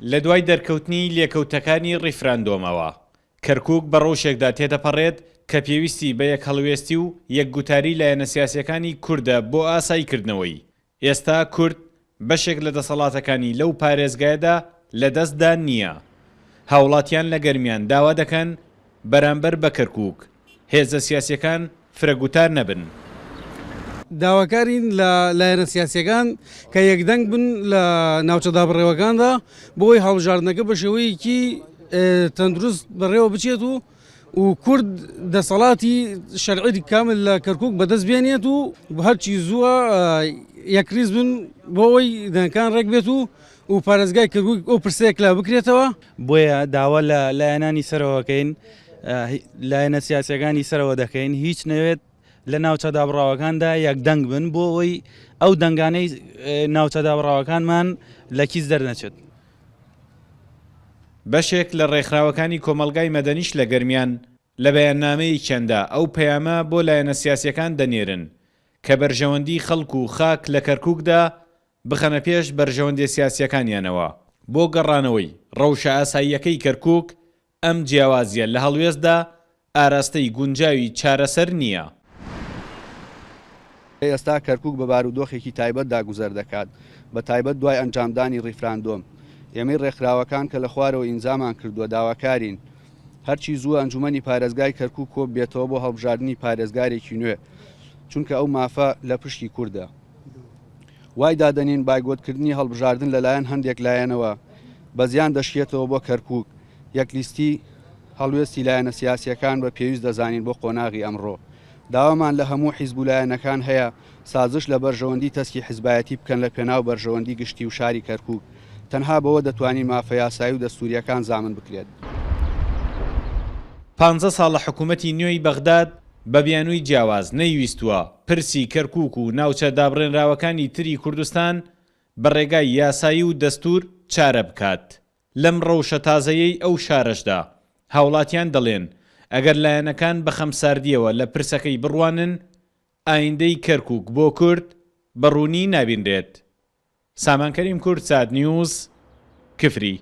لە دوای دەرکەوتنی لێکەوتەکانی ڕیفراندۆمەوە کەرکووک بە ڕەوشێکدا تێدەپەڕێت کە پێویستی بە یەک هەڵوێستی و یەکگوتاری لایەنە سیاسیەکانی کوردە بۆ ئاساییکردنەوەی. ئێستا کورد بەشێک لە دەسەڵاتەکانی لەو پارێزگایەدا لەدەستدا نییە. هاوڵاتیان لە گەرمیان داوا دەکەن بەرامبەر بە کەرکووک هێزە سیاسیەکان فرەگوتار نەبن. داواکارین لە لایەنە سیاسیەکان کە یەکدەنگ بن لە ناوچە دابڕێوەکاندا بۆی هەڵبژاردنەکە بە شێوەیەکی تەندروست بەڕێوە بچێت و کورد دەسەڵاتی شەرعی کامل لە کەرکووک بەدەست بێنێت و هەرچی زووە یەکریز بن بۆەوەی دەنگەکان ڕێک بێت و پارێزگای کەرکووک ئەو پرسەیەک لا بکرێتەوە. بۆیە داوا لە لایەنانی سەرەوەکەین، لایەنە سیاسیەکانی سەرەوە دەکەین هیچ نەوێت لە ناوچە دابڕاوەکاندا یەکدەنگ بن بۆ ئەوەی ئەو دەنگانەی ناوچە دابڕاوەکانمان لە کیس دەرنەچێت. بەشێک لە ڕێکخراوەکانی کۆمەلگای مەدەنیش لە گەرمیان لە بەیاننامەی چەندە ئەو پەیامە بۆ لایەنە سیاسیەکان دەنێرن کە بەرژەوەندی خەڵک و خاک لە کەرکووکدا بخەنە پێش بەرژەوەندی سیاسیەکانیانەوە بۆ گەڕانەوەی ڕەوشە ئاساییەکەی کەرکووک. ئەم جیاوازیە لە هەڵوێستدا ئاراستەی گونجاوی چارەسەر نییە. ئێستا کەرکووک بە بارودۆخێکی تایبەت داگوزەر دەکات بە تایبەت دوای ئەنجامدانی ڕیفراندۆم. ئێمەی ڕێکخراوەکان کە لە خوارەوە ئینزامان کردووە داواکارین هەرچی زوو ئەنجومەنی پارێزگای کەرکووک کۆ بێتەوە بۆ هەڵبژاردننی پارێزگارێکی نوێ چونکە ئەو مافە لە پشتی کووردە. وای دادەنین بایگۆتکردنی هەڵبژاردن لەلایەن هەندێک لایەنەوە بە زیان دەشێتەوە بۆ کەرکووک. یەکلیستی هەڵوێستی لایەنە سیاسیەکان بە پێویست دەزانین بۆ قۆناغی ئەمڕۆ. داوامان لە هەموو حیزب و لایەنەکان هەیە سازش لە بەرژەوەندی تەسکی حیزبایەتی بکەن لە پێناو بەرژەوەندی گشتی و شاری کەرکووک. تەنها بەوە دەتوانین مافە یاسایی و دەستوریەکان زامن بکرێت. 15 ساڵ لە حکوومەتی نوێی بەغداد بە بیانووی جیاواز نەیویستووە پرسی کەرکووک و ناوچە دابڕێنراوەکانی تری کوردستان بە ڕێگای یاسایی و دەستور چارە بکات. لەم ڕەوشە تازەیەی ئەو شارەشدا هاوڵاتیان دەڵێن ئەگەر لایەنەکان بە خەمساردیەوە لە پرسەکەی بڕوانن ئایندەی کەرکووک بۆ کورد بەڕوونی نابینرێت. سامان کەریم کورد، سات نیوز، کفری.